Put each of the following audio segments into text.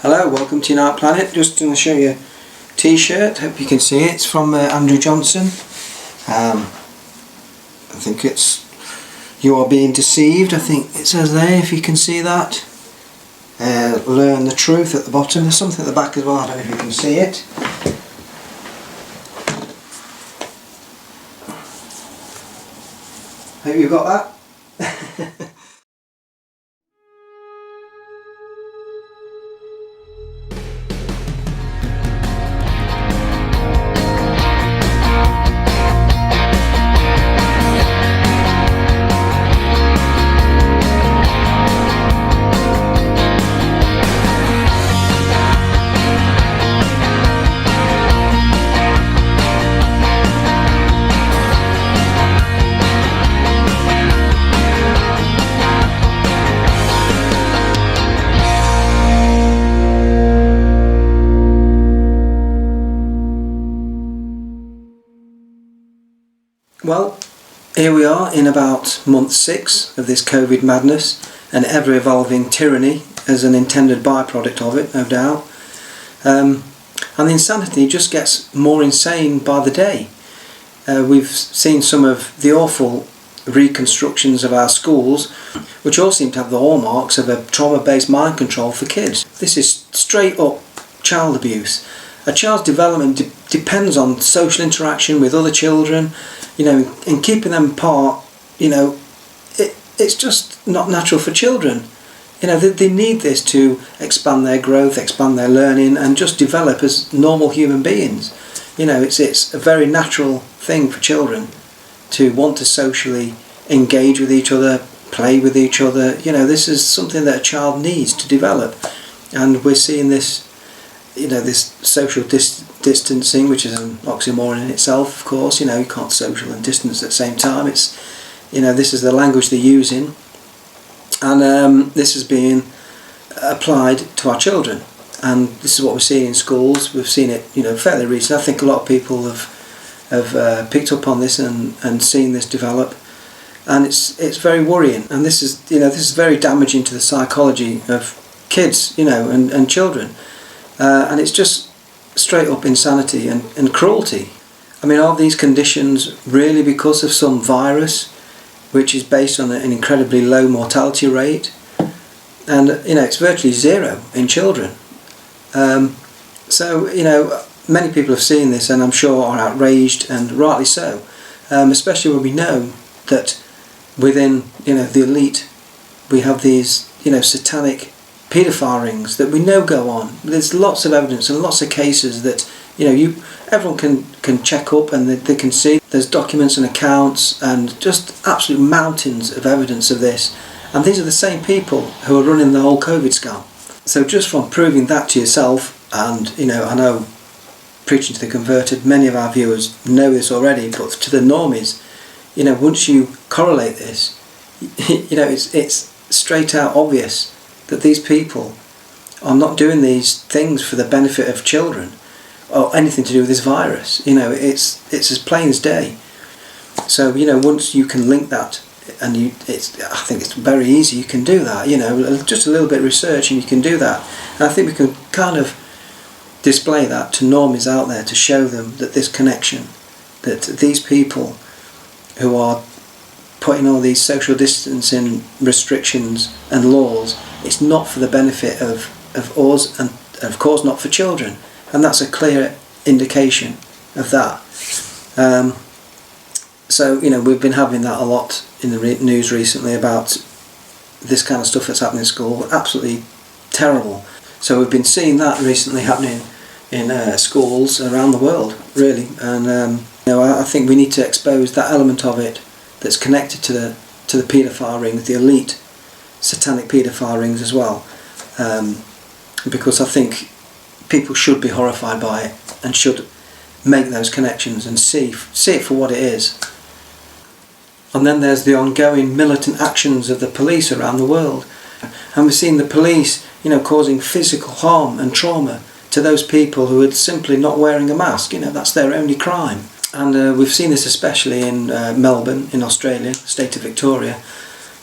Hello, welcome to United Planet. Just going to show you a t-shirt. Hope you can see it. It's from Andrew Johnson. I think it's "You Are Being Deceived." I think it says there, if you can see that. Learn the truth at the bottom. There's something at the back as well. I don't know if you can see it. Hope you got that. Well, here we are in about month 6 of this COVID madness, an ever-evolving tyranny as an intended byproduct of it, no doubt. And the insanity just gets more insane by the day. We've seen some of the awful reconstructions of our schools, which all seem to have the hallmarks of a trauma-based mind control for kids. This is straight up child abuse. A child's development depends on social interaction with other children, and keeping them apart. It's just not natural for children. They need this to expand their growth, expand their learning, and just develop as normal human beings. It's a very natural thing for children to want to socially engage with each other, play with each other. This is something that a child needs to develop, and we're seeing this. This social distancing, which is an oxymoron in itself, of course. You can't social and distance at the same time. It's, this is the language they're using, and this is being applied to our children, and this is what we're seeing in schools. We've seen it, fairly recently. I think a lot of people have picked up on this and seen this develop, and it's very worrying. And this is very damaging to the psychology of kids, and children. And it's just straight up insanity and cruelty. I mean, are these conditions really because of some virus which is based on an incredibly low mortality rate? And it's virtually zero in children. So many people have seen this, and I'm sure are outraged, and rightly so, especially when we know that within the elite we have these satanic paedophile rings that we know go on. There's lots of evidence and lots of cases that everyone can check up, and they can see. There's documents and accounts and just absolute mountains of evidence of this, and these are the same people who are running the whole COVID scam. So just from proving that to yourself, and I know, preaching to the converted, many of our viewers know this already, but to the normies, once you correlate this, it's straight out obvious that these people are not doing these things for the benefit of children or anything to do with this virus. It's as plain as day. So once you can link that, and I think it's very easy. You can do that. Just a little bit of research, and you can do that. And I think we can kind of display that to normies out there to show them that this connection, that these people who are putting all these social distancing restrictions and laws, it's not for the benefit of us, and of course not for children, and that's a clear indication of that. So we've been having that a lot in the news recently about this kind of stuff that's happening in school. Absolutely terrible. So we've been seeing that recently happening in schools around the world, really, and I think we need to expose that element of it that's connected to the paedophile rings, the elite satanic paedophile rings as well, because I think people should be horrified by it and should make those connections and see it for what it is. And then there's the ongoing militant actions of the police around the world, and we've seen the police causing physical harm and trauma to those people who are simply not wearing a mask. That's their only crime. And we've seen this especially in Melbourne, in Australia, state of Victoria.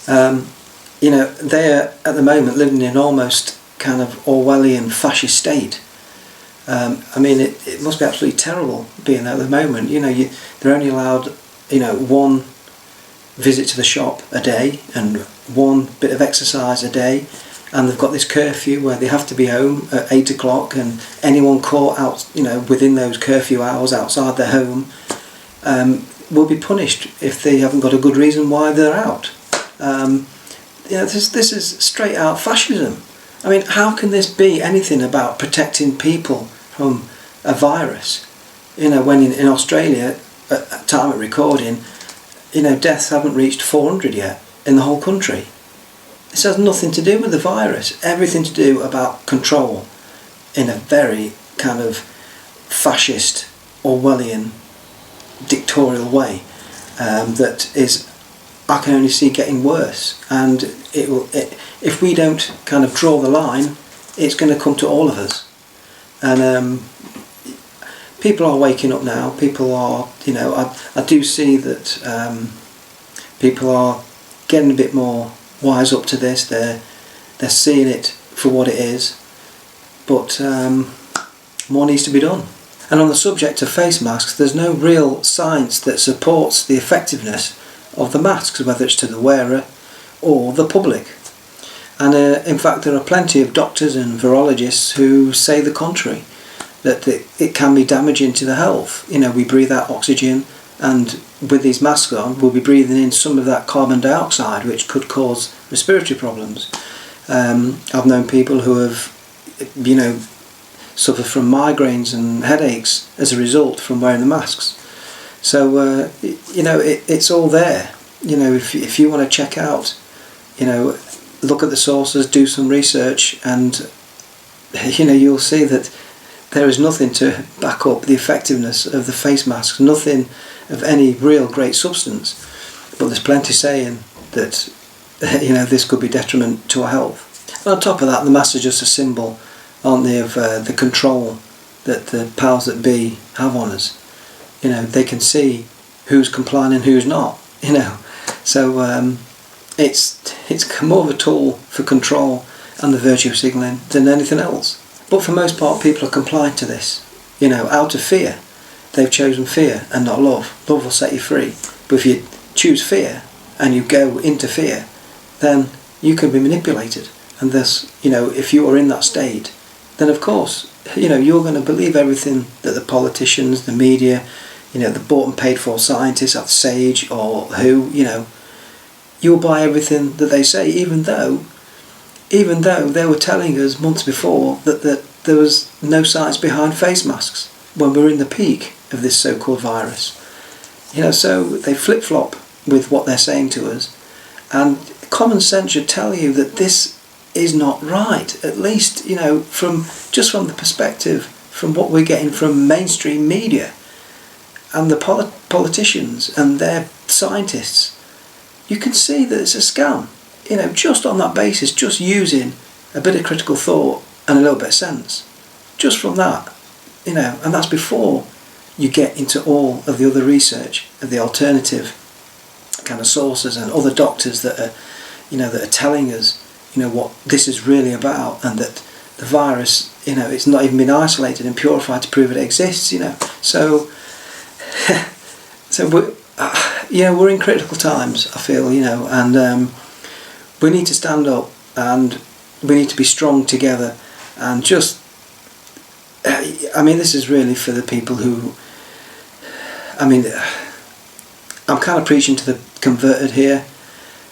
They're at the moment living in almost kind of Orwellian fascist state. It must be absolutely terrible being there at the moment. They're only allowed, one visit to the shop a day and one bit of exercise a day, and they've got this curfew where they have to be home at 8 o'clock, and anyone caught out, within those curfew hours outside their home will be punished if they haven't got a good reason why they're out. This is straight out fascism. I mean, how can this be anything about protecting people from a virus? When in Australia, at time of recording, deaths haven't reached 400 yet in the whole country. This has nothing to do with the virus, everything to do about control in a very kind of fascist, Orwellian, dictatorial way that is, I can only see getting worse. And if we don't kind of draw the line, it's going to come to all of us. And people are waking up now. People are, I do see that people are getting a bit more wise up to this. They're seeing it for what it is, but more needs to be done. And on the subject of face masks, there's no real science that supports the effectiveness of the masks, whether it's to the wearer or the public. And in fact, there are plenty of doctors and virologists who say the contrary, that it can be damaging to the health. We breathe out oxygen, and with these masks on, we'll be breathing in some of that carbon dioxide, which could cause respiratory problems. I've known people who have, suffer from migraines and headaches as a result from wearing the masks. So it's all there. If you want to check out, look at the sources, do some research, and you'll see that there is nothing to back up the effectiveness of the face masks, nothing of any real great substance. But there's plenty saying that this could be detriment to our health. And on top of that, the masks are just a symbol, aren't they, of the control that the powers that be have on us. They can see who's complying and who's not. So it's more of a tool for control and the virtue signalling than anything else. But for most part, people are complying to this, out of fear. They've chosen fear and not love. Love will set you free. But if you choose fear and you go into fear, then you can be manipulated. And thus, if you are in that state, then of course, you're going to believe everything that the politicians, the media, the bought and paid for scientists at Sage or who, you'll buy everything that they say, even though they were telling us months before that there was no science behind face masks when we're in the peak of this so-called virus. So they flip-flop with what they're saying to us, and common sense should tell you that this is not right, at least, from the perspective, from what we're getting from mainstream media and the politicians and their scientists. You can see that it's a scam, just on that basis, just using a bit of critical thought and a little bit of sense. Just from that, and that's before you get into all of the other research of the alternative kind of sources and other doctors that are, that are telling us, what this is really about, and that the virus, it's not even been isolated and purified to prove it exists, So we're in critical times, I feel, and we need to stand up and we need to be strong together, and just, this is really for the people who, I'm kind of preaching to the converted here,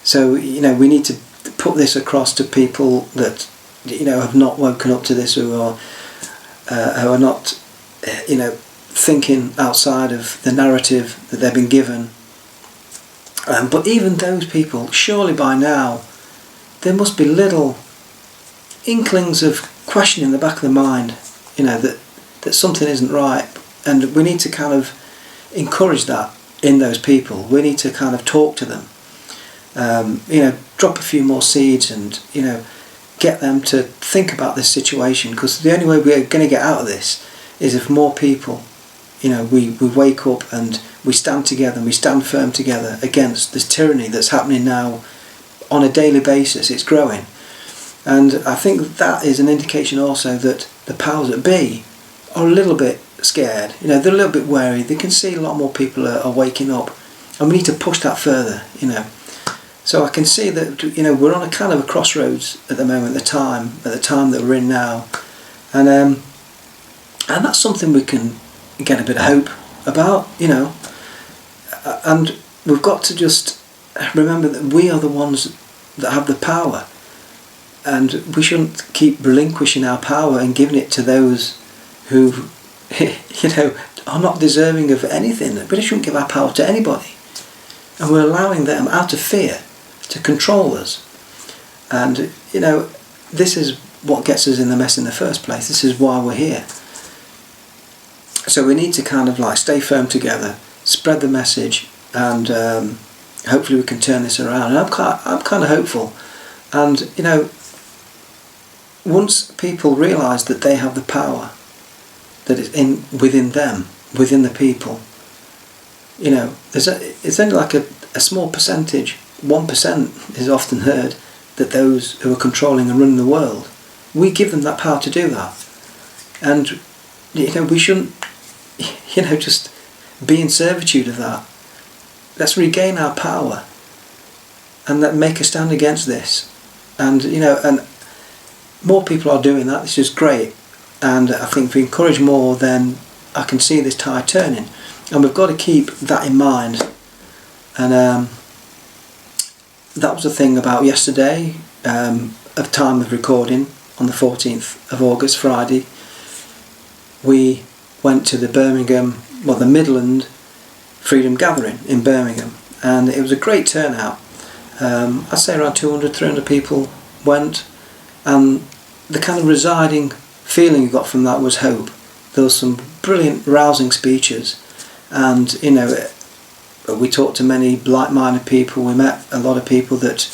so, we need to put this across to people that, have not woken up to this, who are not, thinking outside of the narrative that they've been given. But even those people, surely by now, there must be little inklings of question in the back of the mind, that something isn't right, and we need to kind of encourage that in those people. We need to kind of talk to them, drop a few more seeds, and get them to think about this situation, because the only way we're going to get out of this is if more people we wake up and we stand together and we stand firm together against this tyranny that's happening now on a daily basis. It's growing. And I think that is an indication also that the powers that be are a little bit scared. They're a little bit wary. They can see a lot more people are waking up, and we need to push that further. So I can see that we're on a kind of a crossroads at the moment, at the time that we're in now, and that's something we can get a bit of hope about. And we've got to just remember that we are the ones that have the power, and we shouldn't keep relinquishing our power and giving it to those who are not deserving of anything. We shouldn't give our power to anybody, and we're allowing them out of fear to control us. And this is what gets us in the mess in the first place. This is why we're here. So we need to kind of stay firm together, spread the message, and hopefully we can turn this around. And I'm kind of hopeful. And once people realise that they have the power, that it's within them, within the people, it's only a small percentage, 1% is often heard, that those who are controlling and running the world, we give them that power to do that. And we shouldn't just be in servitude of that. Let's regain our power and make a stand against this. And and more people are doing that. This is great, and I think if we encourage more, then I can see this tide turning, and we've got to keep that in mind. And that was the thing about yesterday, of time of recording, on the 14th of August, Friday. We went to the Midland Freedom Gathering in Birmingham, and it was a great turnout. I'd say around 200, 300 people went, and the kind of residing feeling you got from that was hope. There was some brilliant, rousing speeches, and we talked to many like-minded people. We met a lot of people that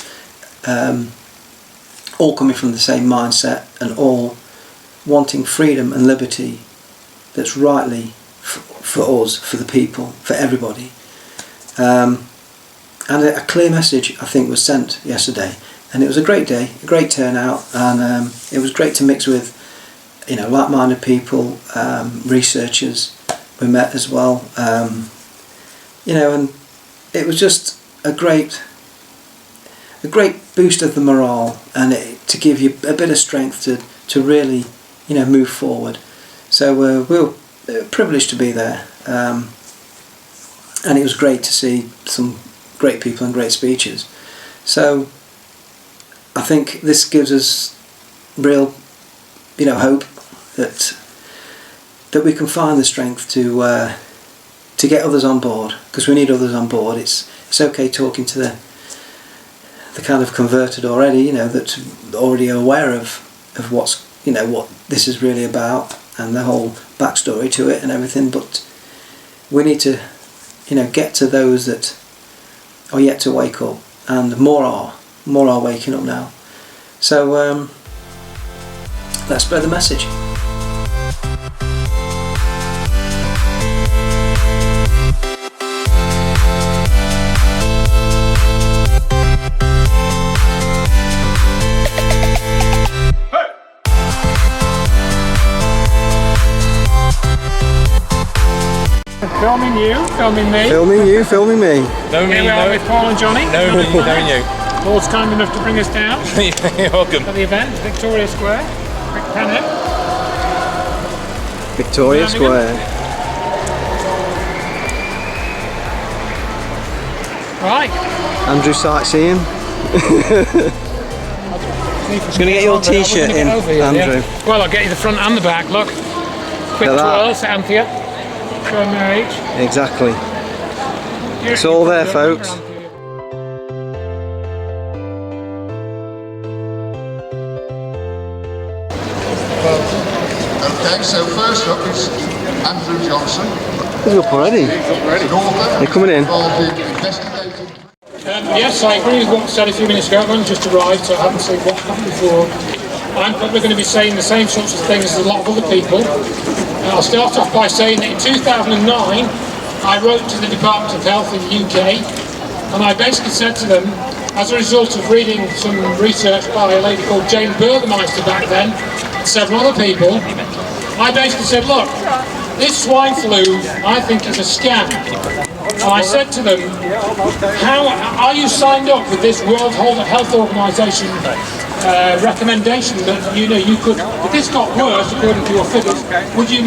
all coming from the same mindset and all wanting freedom and liberty that's rightly for us, for the people, for everybody. And a clear message, I think, was sent yesterday, and it was a great day, a great turnout, and it was great to mix with like-minded people, researchers we met as well, and it was just a great boost of the morale, and to give you a bit of strength to really move forward. So we were privileged to be there, and it was great to see some great people and great speeches. So I think this gives us real hope that we can find the strength to get others on board, because we need others on board. It's okay talking to the kind of converted already, that already are aware of what's what this is really about and the whole backstory to it and everything, but we need to get to those that are yet to wake up, and more are waking up now. So let's spread the message. Filming you, filming me. Filming you, filming me. Here we are with Paul and Jonny. Knowing you. Paul's kind enough to bring us down You're welcome. for the event, Victoria Square. Quick panel. Victoria Square. Right. Andrew sightseeing. Just going to get your t-shirt in, Andrew. Yeah. Well, I'll get you the front and the back, look. Quick twirl, Anthea. Show them their age. Exactly. It's all there, folks. Okay, so first up is Andrew Johnson. He's up already. An author. They're coming in. Involved in investigating. Yes, I agree with what was said a few minutes ago. I've only just arrived, so I haven't seen what happened before. I'm probably going to be saying the same sorts of things as a lot of other people. I'll start off by saying that in 2009 I wrote to the Department of Health in the UK, and I basically said to them, as a result of reading some research by a lady called Jane Burgermeister back then, and several other people, I basically said, look, this swine flu I think is a scam. And I said to them, how are you signed up with this World Health Organization recommendation that you could, if this got worse according to your figures, would you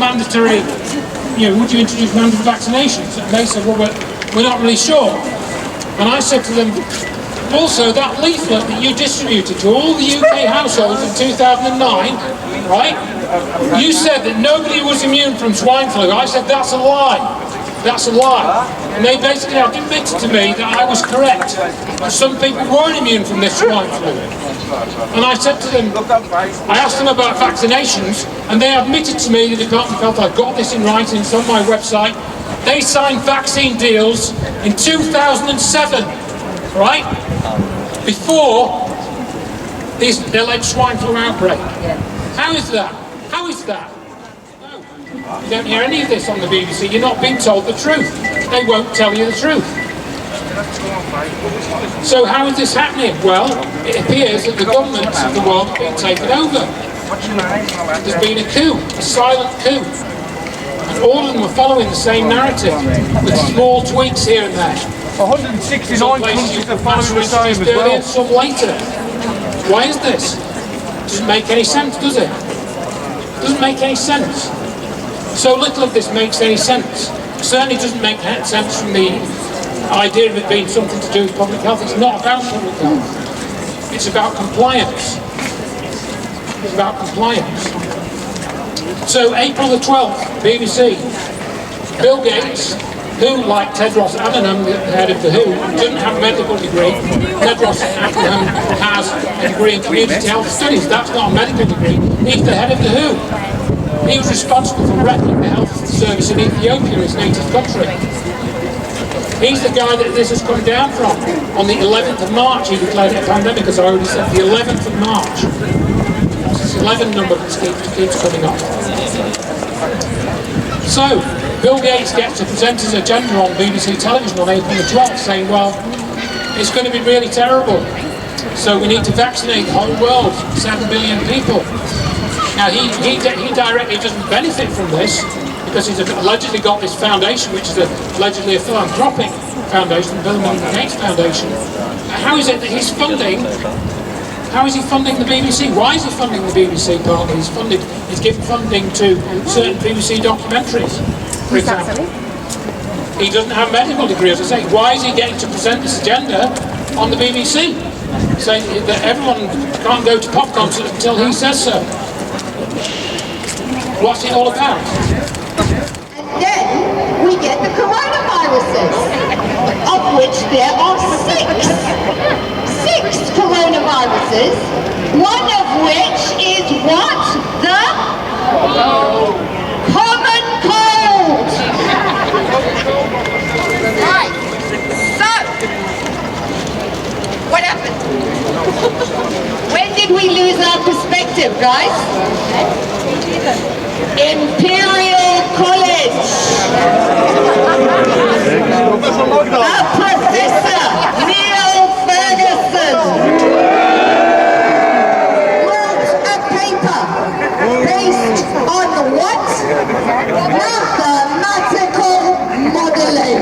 would you introduce mandatory vaccinations? And they said, well, we're not really sure. And I said to them, also that leaflet that you distributed to all the UK households in 2009, right? You said that nobody was immune from swine flu. I said that's a lie. That's a lie. And they basically admitted to me that I was correct. That some people weren't immune from this swine flu. And I said to them, I asked them about vaccinations, and they admitted to me, the Department of Health, I've got this in writing, it's on my website, they signed vaccine deals in 2007, right? Before this alleged swine flu outbreak. How is that? How is that? No. You don't hear any of this on the BBC. You're not being told the truth. They won't tell you the truth. So how is this happening? Well, it appears that the governments of the world have been taken over. There's been a coup, a silent coup. And all of them are following the same narrative, with small tweaks here and there. 169 countries are following the same as well. Some later. Why is this? Doesn't make any sense, does it? Doesn't make any sense. So little of this makes any sense. It certainly doesn't make sense from the idea of it being something to do with public health. It's not about public health. It's about compliance. It's about compliance. So April the 12th, BBC, Bill Gates, who, like Tedros Adhanom, the head of the WHO, doesn't have a medical degree. Tedros Adhanom has a degree in community health studies. That's not a medical degree. He's the head of the WHO. He was responsible for wrecking the health service in Ethiopia, his native country. He's the guy that this has come down from. On the 11th of March, he declared it a pandemic, as I already said, the 11th of March. This 11 number that keeps coming up. So, Bill Gates gets to present his agenda on BBC television on April the 12th, saying, well, it's going to be really terrible. So we need to vaccinate the whole world, 7 billion people. Now, he directly doesn't benefit from this, because he's allegedly got this foundation, which is allegedly a philanthropic foundation, the Bill and Melinda Gates Foundation. How is it that he's funding? How is he funding the BBC? Why is he funding the BBC partly? He's giving funding to certain BBC documentaries, for example. He doesn't have a medical degree, as I say. Why is he getting to present this agenda on the BBC? Saying that everyone can't go to pop concerts until he says so. What's it all about? And then we get the coronaviruses, of which there are 6. 6 coronaviruses, one of which is what? The common cold. Right. So, what happened? When did we lose our perspective, guys? Imperial College. Professor Neil Ferguson wrote a paper based on what? Mathematical modeling.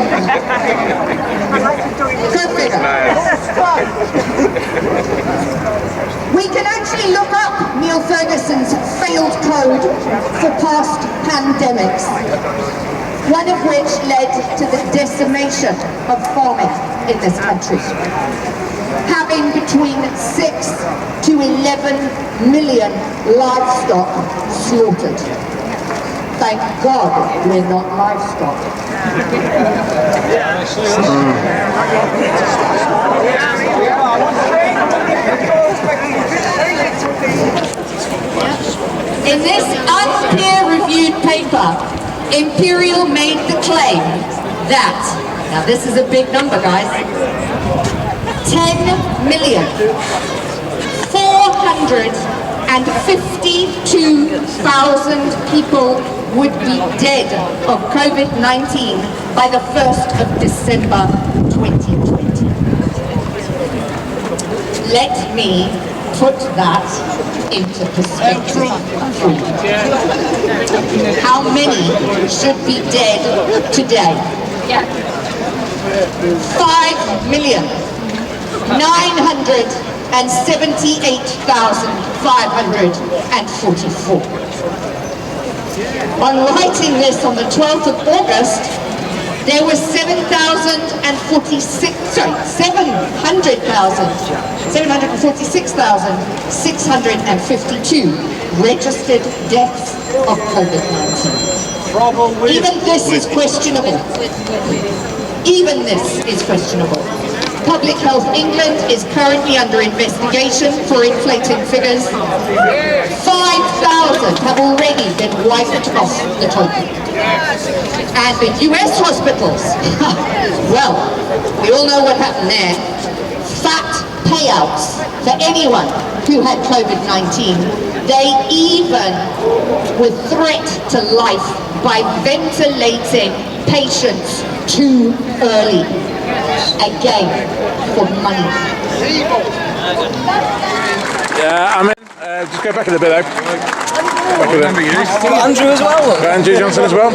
Go figure. We can actually look up Neil Ferguson's failed code for past pandemics, one of which led to the decimation of farming in this country, having between 6 to 11 million livestock slaughtered. Thank God we're not livestock. In this unpeer-reviewed paper, Imperial made the claim that, now this is a big number, guys, 10,452,000 people would be dead of COVID-19 by the 1st of December 2020. Let me put that into perspective. How many should be dead today? 5,978,544. On writing this on the 12th of August, there were 746,652 registered deaths of COVID-19. Even this is questionable. Even this is questionable. Public Health England is currently under investigation for inflating figures. 5,000 have already been wiped off the total. And the US hospitals, well, we all know what happened there. Fat payouts for anyone who had COVID-19. They even were threat to life by ventilating patients too early. Again, for money. Yeah, I'm in. Just go back a little bit though. Remember you. Andrew as well. Andrew Johnson as well.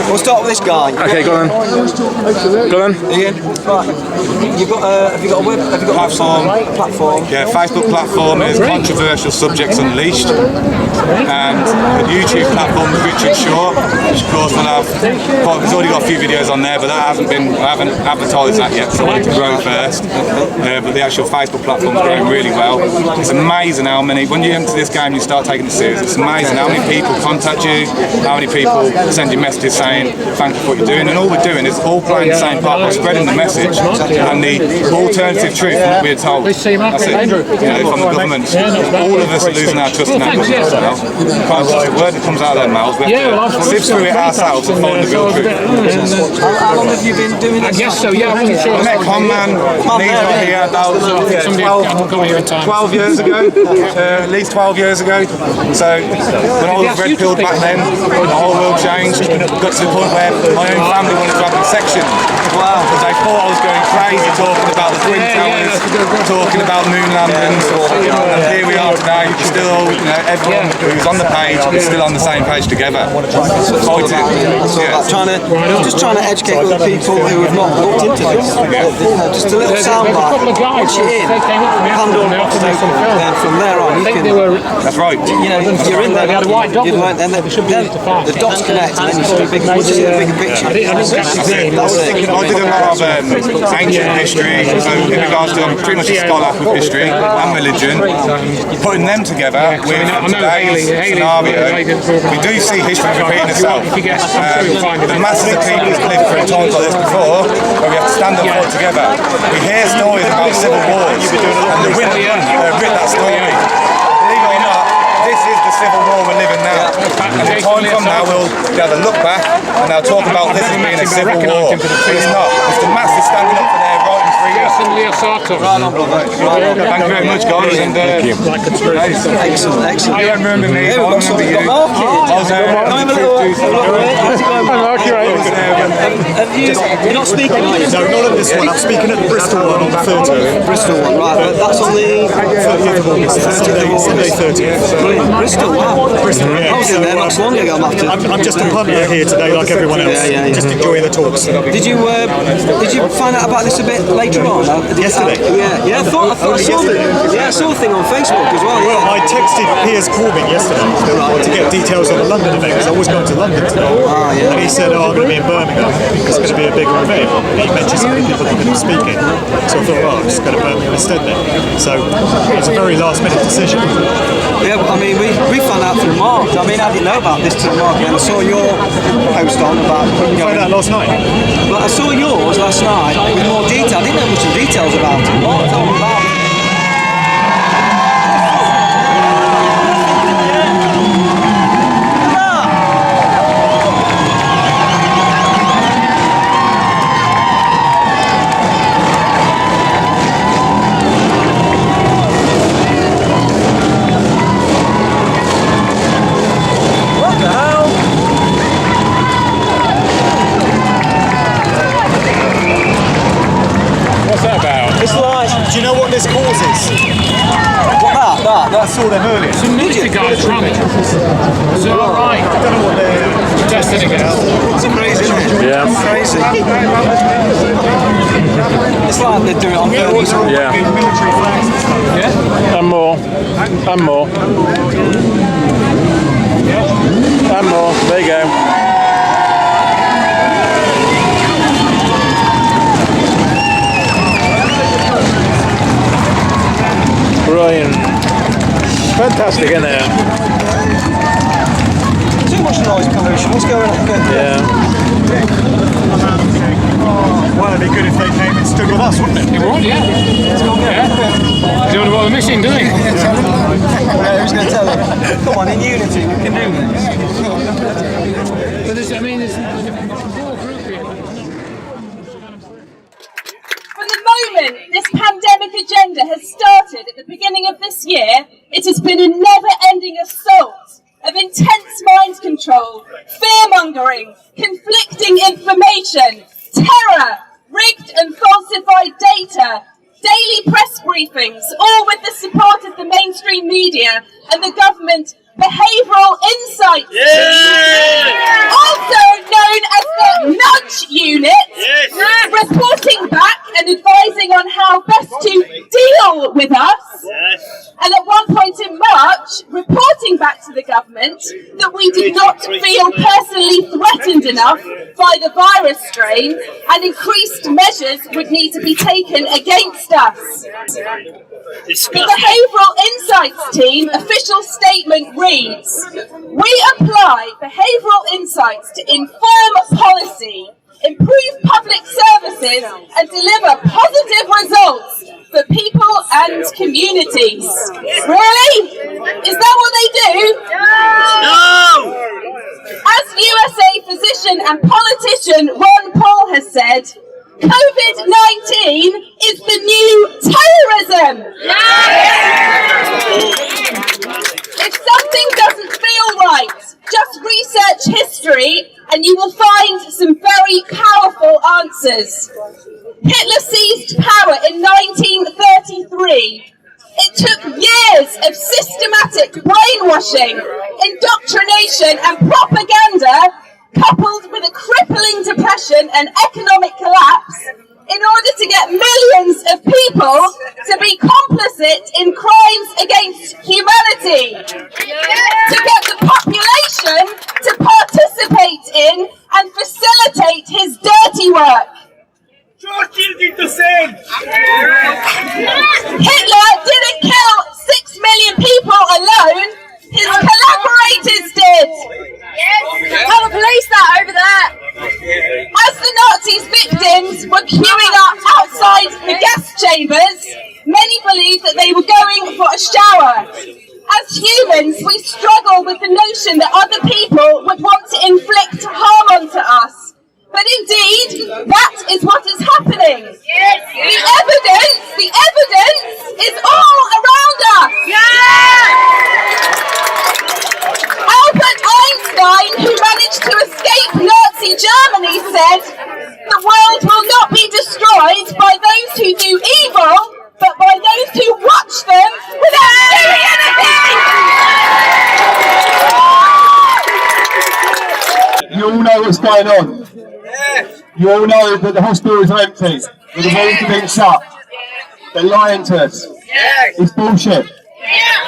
We'll start with this guy. Okay, go on then. Go on then. Ian, right. You've got have you got a web? Have you got platform? Yeah, Facebook platform is Controversial Subjects Unleashed, and the YouTube platform is Richard Shaw, which of course will have. He's already got a few videos on there, but I haven't advertised that yet, so I wanted to grow first. But the actual Facebook platform is growing really well. It's amazing how many. When you enter this game, you start taking it serious. It's amazing how many people contact you, how many people send you messages saying thank you for what you're doing, and all we're doing is all playing the same part. We're spreading the message and the alternative truth from what we're told. That's it. From the government, all of us are losing our trust in our government now. Can't trust the word that comes out of their mouths. We have to sift through it ourselves and find the real truth. How long have you been doing this? Yes, so yeah, I wasn't sure. I met Conlon, he's not here, about 12 years ago, at least 12 years ago. So when I was red pilled back then, the whole world changed. Got to the point where my own family wanted to have a section. Wow. Because they thought I was going crazy talking about the Twin Towers, talking about moon landings, and here we are today, still, everyone who's on the page is still on the same page together. Just trying to educate other people who have not looked into this. Just a little soundbite. Once you're in, handle what's taken, then from there on, you can. That's right. You're in there. Then the dots connect, and then you see a bigger picture. I did a lot of ancient history, so in regards to I'm pretty much a scholar with history and religion. Putting them together with today's scenario, we do see history repeating itself. The masses of people have lived through times like this before, where we have to stand up and work together. We hear stories about civil wars, and the wind writ that story. Believe it or not, this is the civil war we're living now. And in time from now, we'll be able to look back and they'll talk about this as being a civil war. But it's not. It's the masses standing up for their right and freedom. Thank you very much, guys. And Excellent. you don't remember me, I remember you. You're not speaking on it? No, not at this one. I'm speaking at the Bristol one on the 30th. Bristol one, right. But that's on the 30th of August. Sunday 30th. Brilliant. Bristol, wow. Bristol, yeah. I was in there not so long ago. I'm just a punter here today, like everyone else. Yeah. Just enjoying the talks. Did you find out about this a bit later on? Yesterday. Yeah. I thought I saw it. Yeah, I saw a thing on Facebook as well. Well, I texted Piers Corbyn yesterday to get details on the London event because I was going to London today. And he said, I'm going to be in Birmingham. It's going to be a bigger event. He mentioned some people that are speaking. So I thought, I'm just going to Birmingham instead then. So it's a very last minute decision. Yeah, I mean, we found out through Mark. I mean, I didn't know about this till Mark, and I saw your post on about. You found out last night? Well, I saw yours last night with more detail. I didn't know much of details about it. Mark told me about it. them earlier. Some military guys ran it. So, alright. I don't know what they're testing against. It's crazy, isn't it? Yeah. It's crazy. It's like they do it on films. Yeah. Military flags and stuff. Yeah? And more. And more. And more. There you go. Brilliant. Fantastic, isn't it? Too much noise pollution. What's going on? Yeah. Well, it'd be good if they came and stood with us, wouldn't it? It would, yeah. Yeah. Doing what we're missing, doesn't he? Who's going to tell them? Come on, in unity, we can do this. But there's a whole group here. From the moment this pandemic agenda has started at the beginning of this year, it has been a never-ending assault of intense mind control, fear-mongering, conflicting information, terror, rigged and falsified data, daily press briefings, all with the support of the mainstream media and the government behavioural insight team, also known as the Nudge Unit, reporting back and advising on how best to deal with us, and at one point in March, reporting back to the government that we did not feel personally threatened enough by the virus strain and increased measures would need to be taken against us. The Behavioural Insights Team official statement reads, "We apply behavioural insights to inform policy, improve public services and deliver positive results for people and communities." Really? Is that what they do? No! As USA physician and politician Ron Paul has said, COVID-19 is the new terrorism. If something doesn't feel right, just research history and you will find some very powerful answers. Hitler seized power in 1933. It took years of systematic brainwashing, indoctrination and propaganda, coupled with a crippling depression and economic collapse, in order to get millions of people to be complicit in crimes against humanity, to get the population to participate in and facilitate his dirty work. Hitler didn't kill 6 million people alone, his collaborators did. Tell the police that over there. As the Nazis' victims were queuing up outside the gas chambers, many believed that they were going for a shower. As humans, we struggle with the notion that other people would want to inflict harm onto us. But indeed, that is what is happening. The evidence is all around us. Albert Einstein, who managed to escape Nazi Germany, said, "The world will not be destroyed by those who do evil, but by those who watch them without doing anything." You all know what's going on. You all know that the hospitals are empty, that the walls are being shut. They're lying to us. It's bullshit.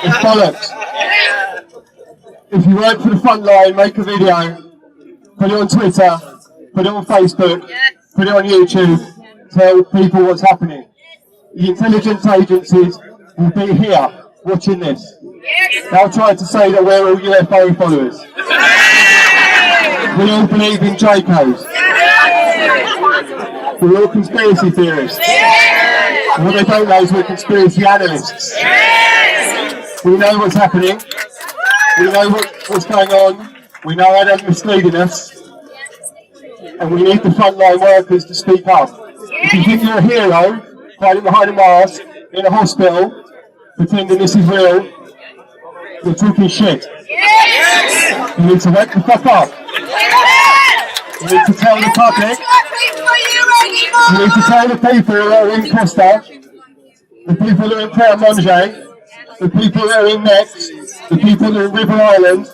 It's bollocks. If you work for the front line, make a video, put it on Twitter, put it on Facebook, put it on YouTube, tell people what's happening. The intelligence agencies will be here watching this. They'll try to say that we're all UFO followers. We all believe in Dracos. We're all conspiracy theorists. And what they don't know is we're conspiracy analysts. We know what's happening. We know what's going on. We know how they're misleading us. And we need the frontline workers to speak up. If you think you're a hero, hiding behind a mask, in a hospital, pretending this is real, you're talking shit. You need to wake the fuck up. You need to tell the public, you need to tell the people who are in Costa, the people who are in Clare Monge, the people that are in next, the people that are in River Island,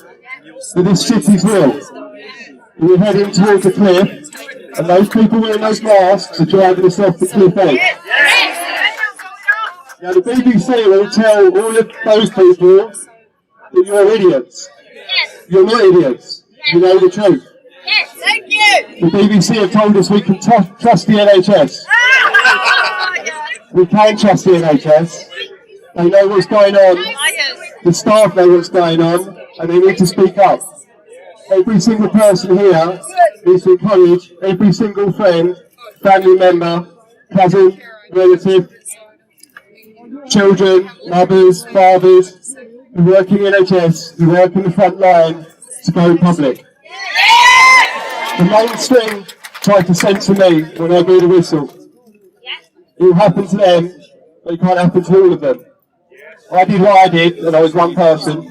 that this city's will. We're heading towards the cliff, and those people wearing those masks are driving us off the cliff edge. Now the BBC will tell all of those people that you're idiots. You're not idiots. You know the truth. Yes, thank you. The BBC have told us we can trust the NHS. We can trust the NHS. They know what's going on. The staff know what's going on, and they need to speak up. Every single person here needs to encourage every single friend, family member, cousin, relative, children, mothers, fathers, who work in the NHS, who work in the front line, to go public. The mainstream tried to censor me when I blew the whistle. It will happen to them, but it can't happen to all of them. I did what I did, and I was one person.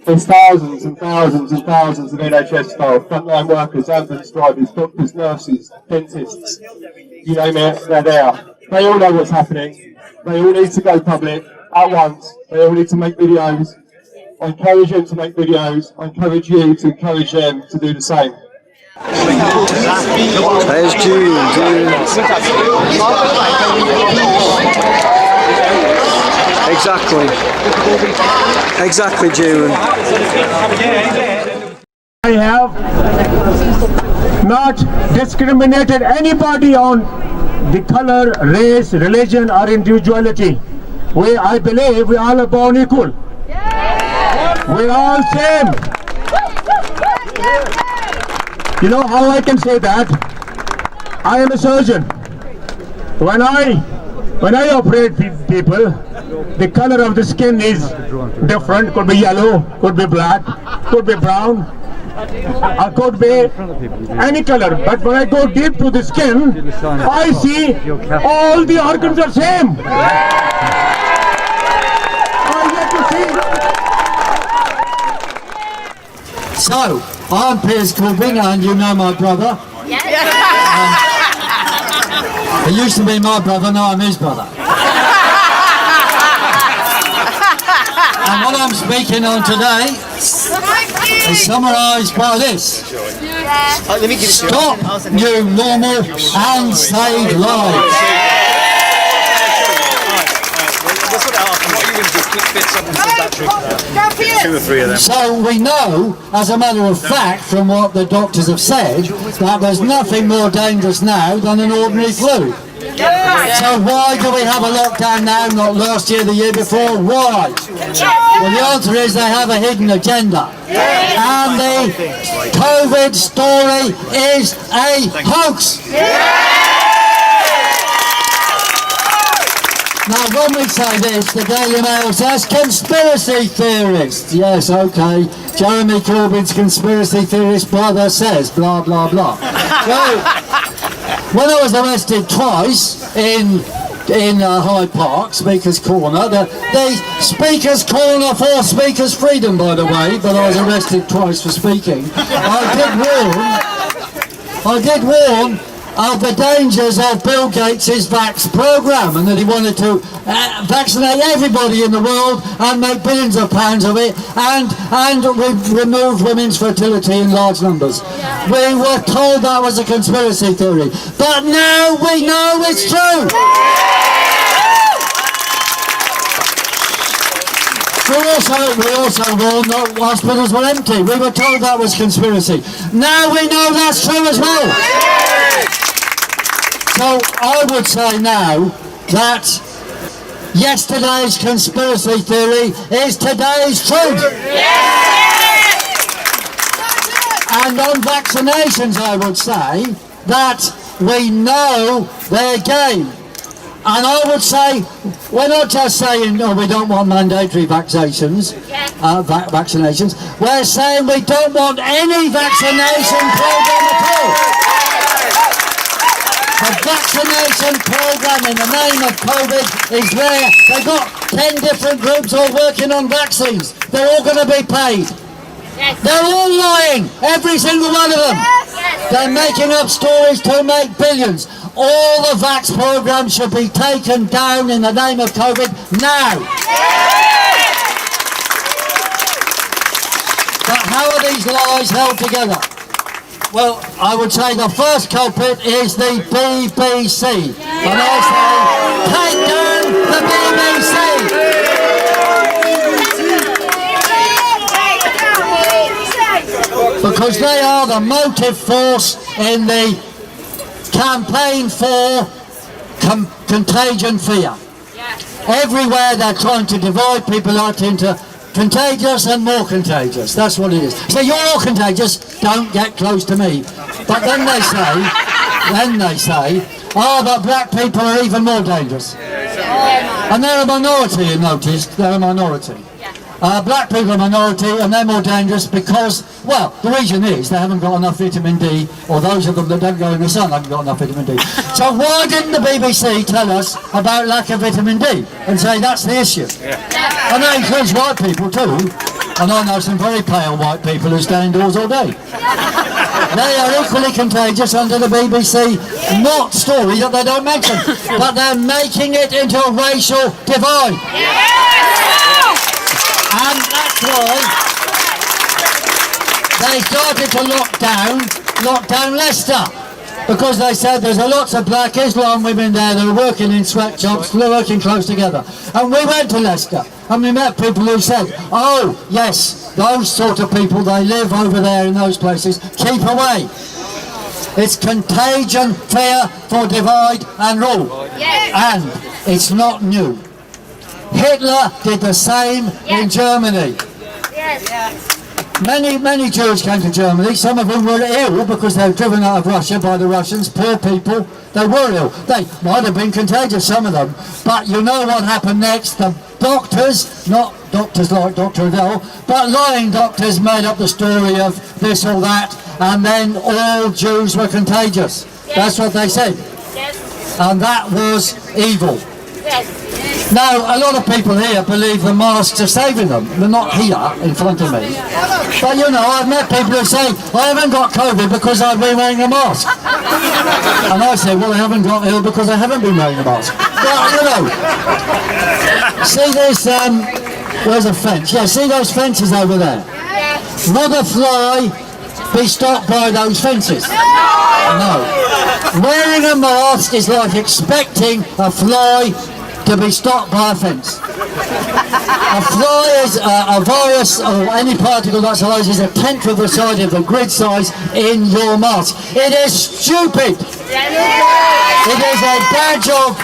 There's thousands and thousands and thousands of NHS staff, frontline workers, ambulance drivers, doctors, nurses, dentists, you name it, they're there. They all know what's happening. They all need to go public at once. They all need to make videos. I encourage them to make videos. I encourage you to encourage them to do the same. There's June. Exactly, June. I have not discriminated anybody on the color, race, religion or individuality. I believe we all are born equal. We're all same. You know how I can say that? I am a surgeon. When I operate people, the color of the skin is different. Could be yellow, could be black, could be brown, or could be any color. But when I go deep to the skin, I see all the organs are same. I get to see. So, I'm Piers Corbyn, and you know my brother. He used to be my brother, now I'm his brother. And what I'm speaking on today is summarised by this. Stop new normal and save lives. So we know, as a matter of fact, from what the doctors have said, that there's nothing more dangerous now than an ordinary flu. So why do we have a lockdown now, not last year, the year before? Why? Well, the answer is they have a hidden agenda. And the COVID story is a hoax. Now, when we say this, the Daily Mail says conspiracy theorists. Yes, okay. Jeremy Corbyn's conspiracy theorist brother says blah, blah, blah. Well, when I was arrested twice in Hyde Park, Speaker's Corner, the Speaker's Corner for Speaker's Freedom, by the way, but I was arrested twice for speaking. I did warn of the dangers of Bill Gates' Vax program, and that he wanted to vaccinate everybody in the world and make billions of pounds of it, and remove women's fertility in large numbers. We were told that was a conspiracy theory, but now we know it's true. We also warned that hospitals were empty. We were told that was conspiracy. Now we know that's true as well. So I would say now that yesterday's conspiracy theory is today's truth. And on vaccinations, I would say that we know their game. And I would say, we're not just saying, oh, we don't want mandatory vaccinations. We're saying we don't want any vaccination program at all. The vaccination program in the name of COVID is there. They've got 10 different groups all working on vaccines. They're all going to be paid. They're all lying, every single one of them. They're making up stories to make billions. all the vax programmes should be taken down in the name of COVID now. But how are these lies held together? Well, I would say the first culprit is the BBC. And I say, take down the BBC! Because they are the motive force in the campaign for contagion fear. Everywhere they're trying to divide people out into contagious and more contagious. That's what it is. So you're all contagious, don't get close to me. But then they say, oh, but black people are even more dangerous. And they're a minority, you notice, they're a minority. Black people are a minority and they're more dangerous because, well, the reason is they haven't got enough vitamin D, or those of them that don't go in the sun haven't got enough vitamin D. So why didn't the BBC tell us about lack of vitamin D and say that's the issue? And that includes white people too, and I know some very pale white people who stay indoors all day. They are equally contagious under the BBC not story that they don't mention, but they're making it into a racial divide. And that's why they started to lock down Leicester, because they said there's a lots of black Islam women there that are working in sweatshops, they're working close together. And we went to Leicester and we met people who said, oh yes, those sort of people, they live over there in those places, keep away. It's contagion, fear for divide and rule. And it's not new. Hitler did the same in Germany. Many Jews came to Germany. Some of them were ill because they were driven out of Russia by the Russians. Poor people, they were ill. They might have been contagious, some of them. But you know what happened next? The doctors, not doctors like Dr. Adele, but lying doctors made up the story of this or that, and then all Jews were contagious. That's what they said. And that was evil. Now, a lot of people here believe the masks are saving them. They're not here in front of me. But you know, I've met people who say, I haven't got COVID because I've been wearing a mask. And I say, well, I haven't got ill because I haven't been wearing a mask. But, you know, see this, where's a fence? Yeah, see those fences over there? Would a fly be stopped by those fences? No. Wearing a mask is like expecting a fly to be stopped by a fence. A fly is a virus or any particle that size is a tenth of the size of the grid size in your mask. It is stupid. It is a badge of,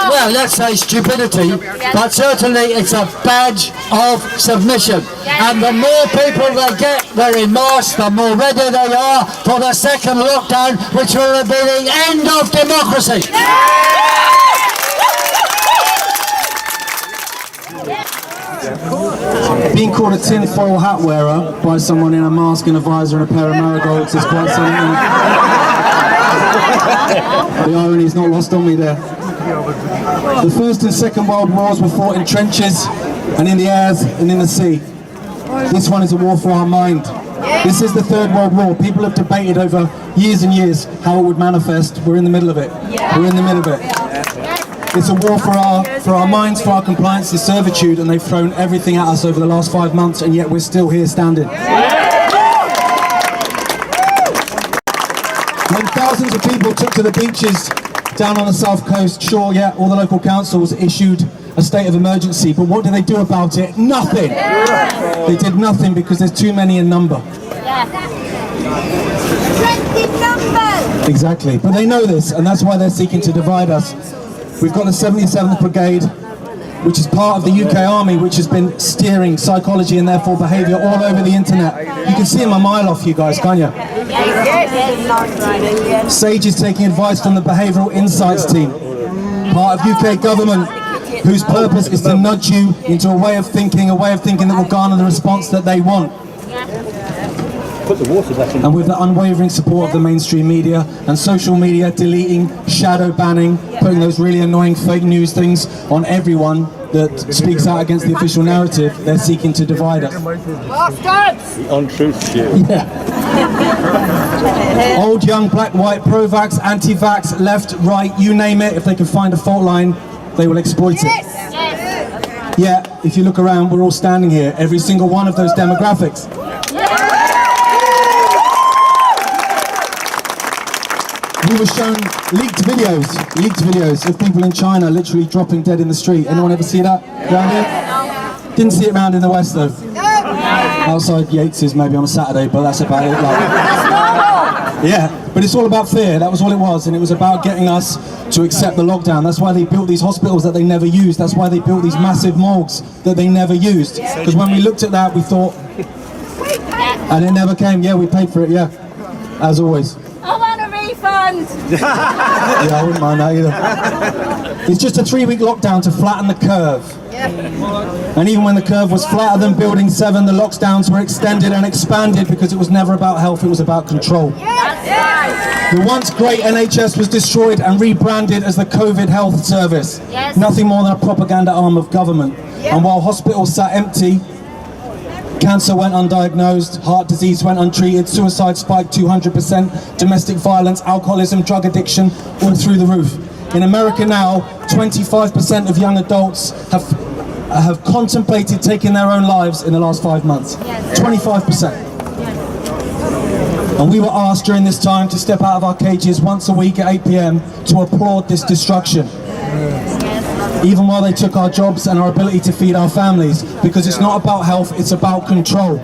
well, let's say stupidity, but certainly it's a badge of submission. And the more people they get wearing masks, the more ready they are for the second lockdown, which will be the end of democracy. Being called a tinfoil hat wearer by someone in a mask and a visor and a pair of marigolds is quite something. The irony is not lost on me there. The First and Second World Wars were fought in trenches and in the airs and in the sea. This one is a war for our mind. This is the Third World War. People have debated over years and years how it would manifest. We're in the middle of it. We're in the middle of it. It's a war for our minds, for our compliance to servitude, and they've thrown everything at us over the last 5 months, and yet we're still here standing. When thousands of people took to the beaches down on the south coast, sure, yeah, all the local councils issued a state of emergency, but what did they do about it? Nothing! They did nothing because there's too many in number. Exactly, but they know this, and that's why they're seeking to divide us. We've got the 77th Brigade, which is part of the UK Army, which has been steering psychology and therefore behaviour all over the internet. You can see them a mile off, you guys, can't you? Sage is taking advice from the Behavioural Insights team, part of UK government, whose purpose is to nudge you into a way of thinking that will garner the response that they want. And with the unwavering support of the mainstream media and social media deleting, shadow banning, putting those really annoying fake news things on everyone that speaks out against the official narrative, they're seeking to divide us. The untruth, yeah. Old, young, black, white, pro-vax, anti-vax, left, right, you name it. If they can find a fault line, they will exploit it. Yeah, if you look around, we're all standing here, every single one of those demographics. We were shown leaked videos of people in China literally dropping dead in the street. Anyone ever see that around here? Didn't see it around in the West though. Outside Yates's maybe on a Saturday, but that's about it. Yeah, but it's all about fear. That was all it was, and it was about getting us to accept the lockdown. That's why they built these hospitals that they never used. That's why they built these massive morgues that they never used. Because when we looked at that, we thought, and it never came. Yeah, we paid for it. Yeah, as always. I want a refund! Yeah, I wouldn't mind that either. It's just a 3-week lockdown to flatten the curve. And even when the curve was flatter than Building 7, the lockdowns were extended and expanded because it was never about health, it was about control. The once great NHS was destroyed and rebranded as the COVID Health Service. Nothing more than a propaganda arm of government. And while hospitals sat empty, cancer went undiagnosed, heart disease went untreated, suicide spiked 200%, domestic violence, alcoholism, drug addiction, all through the roof. In America now, 25% of young adults have contemplated taking their own lives in the last 5 months. 25%. And we were asked during this time to step out of our cages once a week at 8 PM to applaud this destruction. Even while they took our jobs and our ability to feed our families, because it's not about health, it's about control.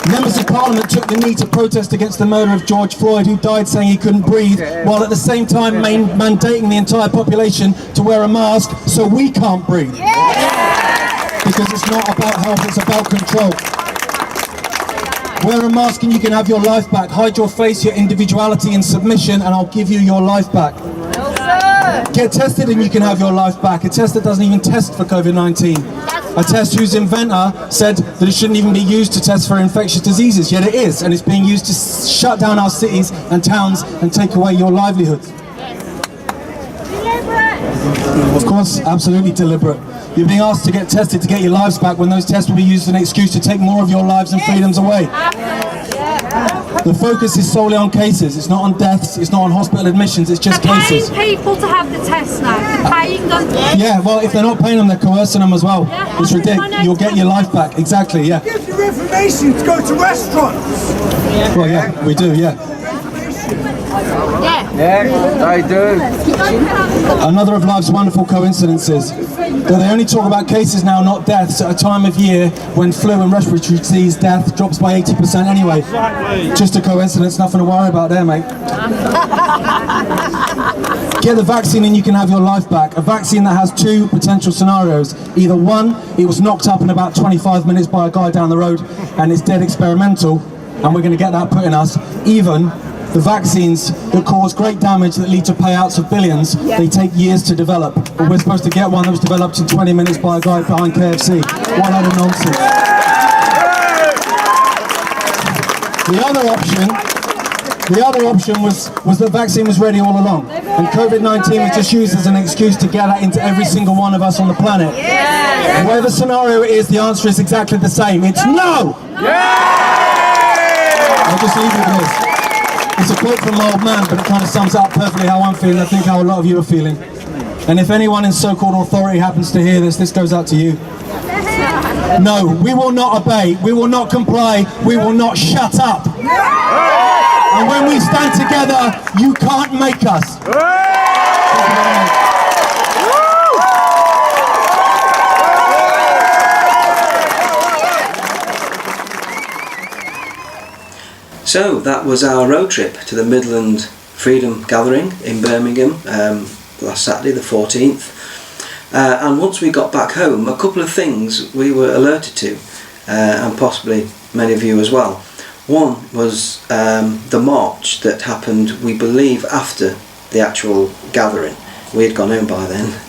Members of Parliament took the knee to protest against the murder of George Floyd, who died saying he couldn't breathe, while at the same time mandating the entire population to wear a mask so we can't breathe. Because it's not about health, it's about control. Wear a mask and you can have your life back. Hide your face, your individuality and submission, and I'll give you your life back. Get tested and you can have your life back. A test that doesn't even test for COVID-19. A test whose inventor said that it shouldn't even be used to test for infectious diseases, yet it is, and it's being used to shut down our cities and towns and take away your livelihoods. Of course, absolutely deliberate. You're being asked to get tested to get your lives back when those tests will be used as an excuse to take more of your lives and freedoms away. The focus is solely on cases. It's not on deaths, it's not on hospital admissions, it's just cases. Paying people to have the test now. Paying them. Yeah, well, if they're not paying them, they're coercing them as well. It's ridiculous. You'll get your life back. Exactly, yeah. It gives you information to go to restaurants. Well, yeah, we do, yeah. Yeah, I do. Another of life's wonderful coincidences. Though they only talk about cases now, not deaths, at a time of year when flu and respiratory disease death drops by 80% anyway. Just a coincidence, nothing to worry about there, mate. Get the vaccine and you can have your life back. A vaccine that has 2 potential scenarios. Either one, it was knocked up in about 25 minutes by a guy down the road and it's dead experimental, and we're going to get that put in us. Even the vaccines that cause great damage that lead to payouts of billions, they take years to develop. But we're supposed to get one that was developed in 20 minutes by a guy behind KFC. What other nonsense. The other option was that vaccine was ready all along. And COVID-19 was just used as an excuse to get that into every single one of us on the planet. And whatever scenario it is, the answer is exactly the same. It's no! I'll just leave it with this. It's a quote from my old man, but it kind of sums up perfectly how I'm feeling. I think how a lot of you are feeling. And if anyone in so-called authority happens to hear this, this goes out to you. No, we will not obey. We will not comply. We will not shut up. And when we stand together, you can't make us. So that was our road trip to the Midlands Freedom Gathering in Birmingham last Saturday the 14th. And once we got back home, a couple of things we were alerted to, and possibly many of you as well. One was the march that happened, we believe, after the actual gathering. We had gone home by then.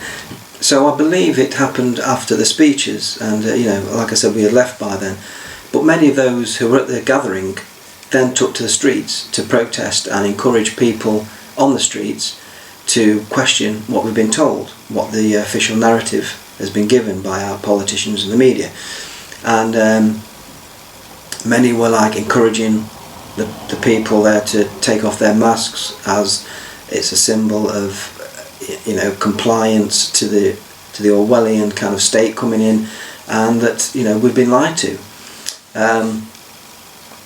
So I believe it happened after the speeches, and like I said, we had left by then. But many of those who were at the gathering then took to the streets to protest and encourage people on the streets to question what we've been told, what the official narrative has been given by our politicians and the media. And Many were like encouraging the people there to take off their masks, as it's a symbol of, you know, compliance to the Orwellian kind of state coming in, and that, you know, we've been lied to.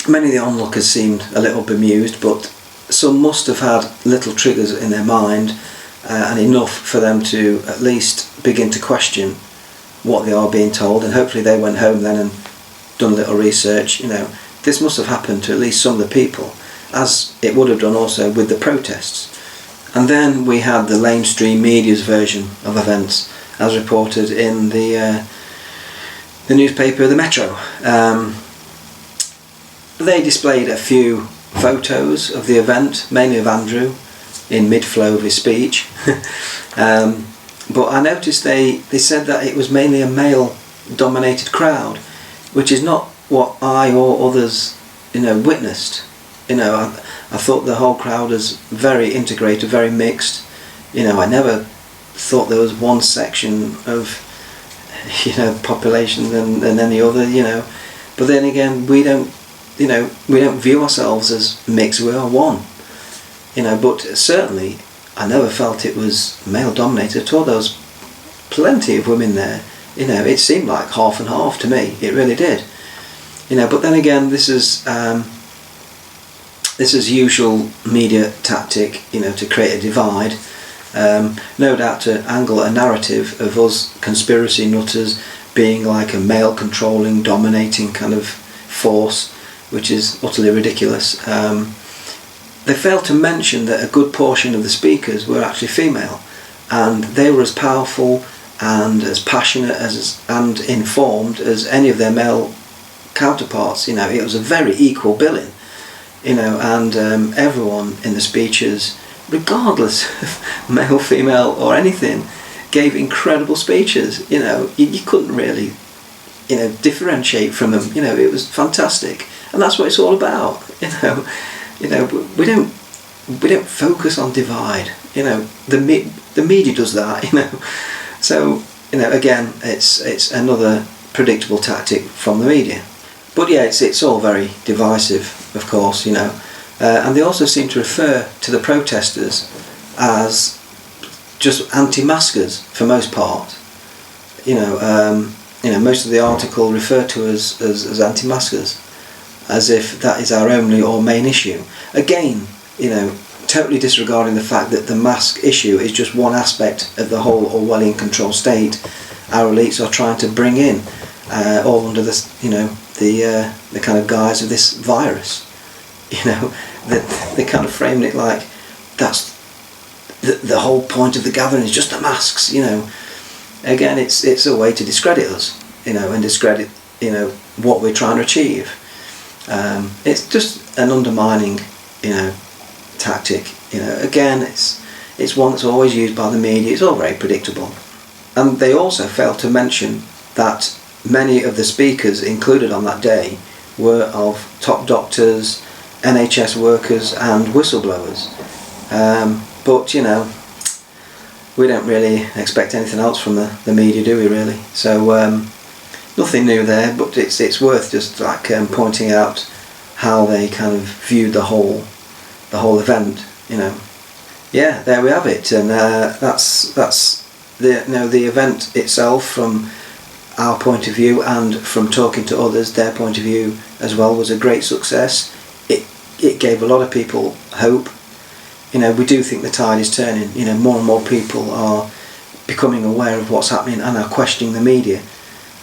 Many of the onlookers seemed a little bemused, but some must have had little triggers in their mind, and enough for them to at least begin to question what they are being told, and hopefully they went home then and done a little research. You know, this must have happened to at least some of the people, as it would have done also with the protests. And then we had the lamestream media's version of events, as reported in the newspaper, the Metro. They displayed a few photos of the event, mainly of Andrew, in mid-flow of his speech. But I noticed they said that it was mainly a male-dominated crowd, which is not what I or others, you know, witnessed. You know, I thought the whole crowd was very integrated, very mixed. You know, I never thought there was one section of, you know, population than any other. You know, but then again, we don't view ourselves as mixed. We are one. You know, but certainly I never felt it was male dominated at all. There was plenty of women there. You know, it seemed like half and half to me. It really did. You know, but then again, this is usual media tactic. You know, to create a divide. No doubt to angle a narrative of us conspiracy nutters being like a male controlling, dominating kind of force, which is utterly ridiculous. They failed to mention that a good portion of the speakers were actually female, and they were as powerful and as passionate and informed as any of their male counterparts. You know, it was a very equal billing. You know, and everyone in the speeches, regardless of male, female or anything, gave incredible speeches. You know, you couldn't really, you know, differentiate from them. You know, it was fantastic, and that's what it's all about. You know, we don't focus on divide. You know, the media does that. You know, so, you know, again, it's another predictable tactic from the media. But yeah, it's all very divisive, of course. You know, and they also seem to refer to the protesters as just anti-maskers for most part. You know, most of the article referred to as anti-maskers, as if that is our only or main issue. Again, you know, totally disregarding the fact that the mask issue is just one aspect of the whole Orwellian control state our elites are trying to bring in, all under this, you know, the kind of guise of this virus. You know, that they kind of framed it like that's the whole point of the gathering is just the masks. You know, again, it's a way to discredit us. You know, and discredit, you know, what we're trying to achieve. It's just an undermining, you know, tactic. You know, again, it's one that's always used by the media. It's all very predictable. And they also failed to mention that many of the speakers included on that day were of top doctors, NHS workers and whistleblowers. But, you know, we don't really expect anything else from the media, do we really? So nothing new there, but it's worth just like pointing out how they kind of viewed the whole event. You know, yeah, there we have it, and that's the event itself from our point of view, and from talking to others, their point of view as well, was a great success. It gave a lot of people hope. You know, we do think the tide is turning. You know, more and more people are becoming aware of what's happening and are questioning the media.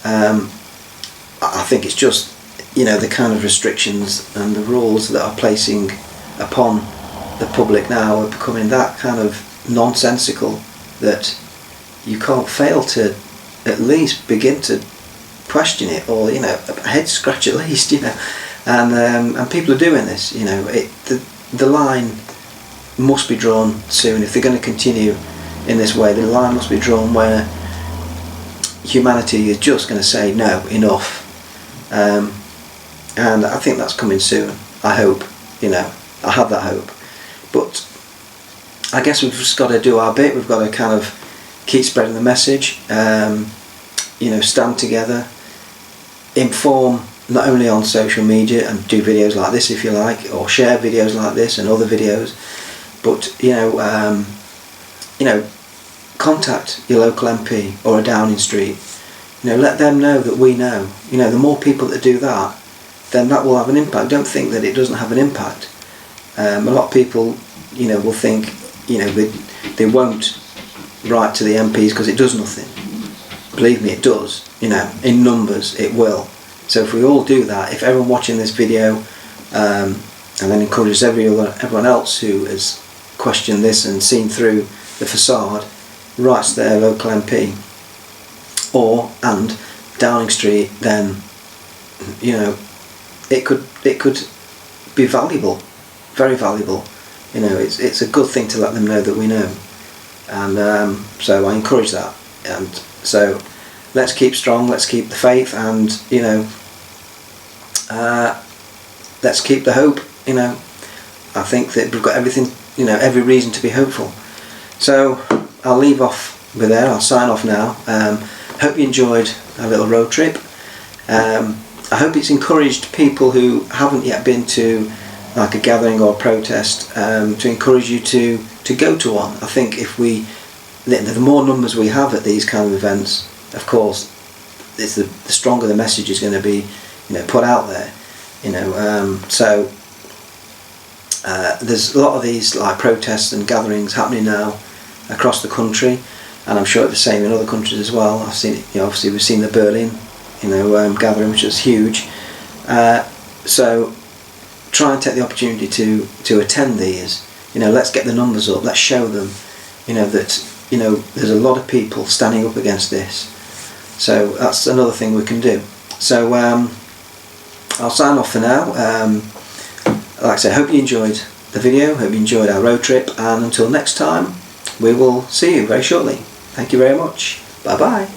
I think it's just, you know, the kind of restrictions and the rules that are placing upon the public now are becoming that kind of nonsensical that you can't fail to at least begin to question it, or, you know, a head scratch at least, you know. And people are doing this. You know, the line must be drawn soon. If they're going to continue in this way, the line must be drawn where humanity is just going to say no, enough. And I think that's coming soon. I hope, you know, I have that hope. But I guess we've just got to do our bit. We've got to kind of keep spreading the message, you know, stand together, inform not only on social media and do videos like this if you like, or share videos like this and other videos, but contact your local MP or a Downing Street. Let them know that we know. The more people that do that, then that will have an impact. Don't think that it doesn't have an impact. A lot of people, will think, they won't write to the MPs because it does nothing. Believe me, it does. In numbers, it will. So if we all do that, if everyone watching this video, and then encourages everyone else who has questioned this and seen through the facade, writes to their local MP and Downing Street, then it could be valuable, very valuable. It's a good thing to let them know that we know, and so I encourage that. And so let's keep strong, let's keep the faith, and let's keep the hope. I think that we've got everything, every reason to be hopeful. So I'll leave off with there. I'll sign off now. Hope you enjoyed our little road trip. I hope it's encouraged people who haven't yet been to like a gathering or a protest, to encourage you to go to one. I think if the more numbers we have at these kind of events, of course, it's the stronger the message is going to be, put out there. So there's a lot of these like protests and gatherings happening now across the country, and I'm sure it's the same in other countries as well. I've seen, obviously we've seen the Berlin, gathering, which was huge. So try and take the opportunity to attend these. Let's get the numbers up. Let's show them, that there's a lot of people standing up against this. So that's another thing we can do. So I'll sign off for now. Like I say, hope you enjoyed the video. Hope you enjoyed our road trip. And until next time, we will see you very shortly. Thank you very much. Bye bye.